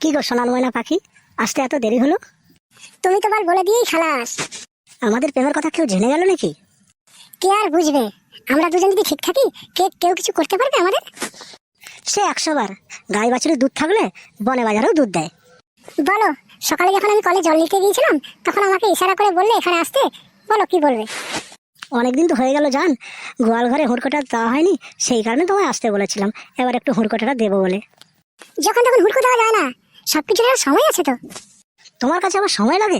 কি গো সোনার ময়না পাখি, আসতে এত দেরি হলো? তুমি তো বল বলে দিয়েই খালাস। আমাদের প্রেমের কথা কেউ জেনে গেল নাকি? কে আর বুঝবে? আমরা দুজন যদি ঠিক থাকি কেউ কিছু করতে পারবে আমাদের? সে 100 বার। গাই বাছুরের দুধ থাকলে বনে বাজারেও দুধ দেয়। বলো, সকালে যখন আমি কলে জল নিতে গিয়েছিলাম তখন আমাকে ইশারা করে বললে এখানে আসতে। বলো কি বলবে? অনেকদিন তো হয়ে গেল জান, গোয়াল ঘরে হুড়কোটা দেওয়া হয়নি, সেই কারণে তোমায় আসতে বলেছিলাম। এবার একটু হুড়কোটাটা দেবো বলে। যখন তখন হুড়কো দেওয়া যায় না, সবকিছুর একটা সময় আছে তো। তোমার কাছে আবার সময় লাগে?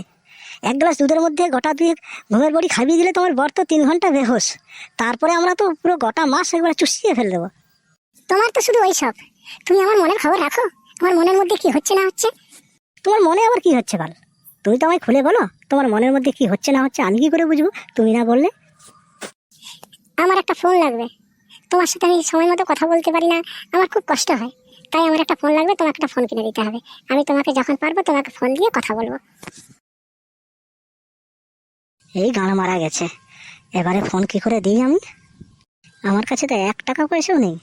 1 গ্লাস দুধের মধ্যে গোটা 2 ঘুমের বড়ি খাইয়ে দিলে তোমার বর তো 3 ঘন্টা বেহোশ। তারপরে আমরা তো পুরো গোটা মাস একবার চুষিয়ে ফেলে দেবো। তোমার তো শুধু ওই সব। তুমি আমার মনের খবর রাখো, আমার মনের মধ্যে কি হচ্ছে না হচ্ছে। তোমার মনে আবার কি হচ্ছে বল? তুমি তো আমায় খুলে বলো, তোমার মনের মধ্যে কি হচ্ছে না হচ্ছে আমি কি করে বুঝবো তুমি না বললে? আমার একটা ফোন লাগবে। তোমার সাথে আমি সময় মতো কথা বলতে পারি না, আমার খুব কষ্ট হয়। তাই আমার একটা ফোন লাগবে, তোমাকে একটা ফোন কিনে দিতে হবে। আমি তোমাকে যখন পারবো তোমাকে ফোন দিয়ে কথা বলবো। এই গান মারা গেছে, এবারে ফোন কি করে দিই আমি? আমার কাছে তো 1 টাকা পয়সাও নেই।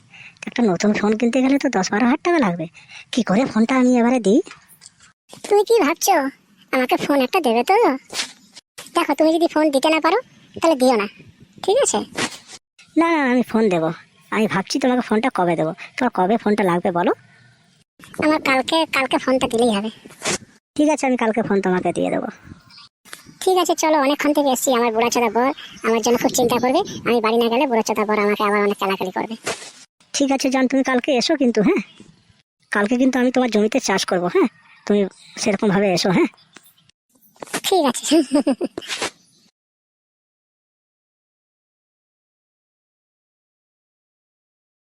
একটা নতুন ফোন কিনতে গেলে তো 10-12 হাজার টাকা লাগবে। কি করে ফোনটা আমি এবারে দিই? তুমি কি ভাবছো আমাকে ফোন একটা দেবে তো? দেখো, তুমি যদি ফোন দিতে না পারো তাহলে দিও না, ঠিক আছে? না না, আমি ফোন দেবো। আমি ভাবছি তোমাকে ফোনটা কবে দেবো। তোমার কবে ফোনটা লাগবে বলো? আমার কালকে ফোনটা দিলেই হবে। ঠিক আছে, আমি কালকে ফোন তোমাকে দিয়ে দেবো। ঠিক আছে, চলো। অনেকক্ষণ থেকে এসছি, আমার বুড়াচোদা বর আমার জন্য খুব চিন্তা করবে। আমি বাড়ি না গেলে বুড়াচোদা বর আমাকে আবার অনেক কালাকালি করবে। ঠিক আছে জান, তুমি কালকে এসো কিন্তু। হ্যাঁ, কালকে কিন্তু আমি তোমার জমিতে চাষ করবো। হ্যাঁ, তুমি সেরকম ভাবে এসো। হ্যাঁ, ঠিক আছে।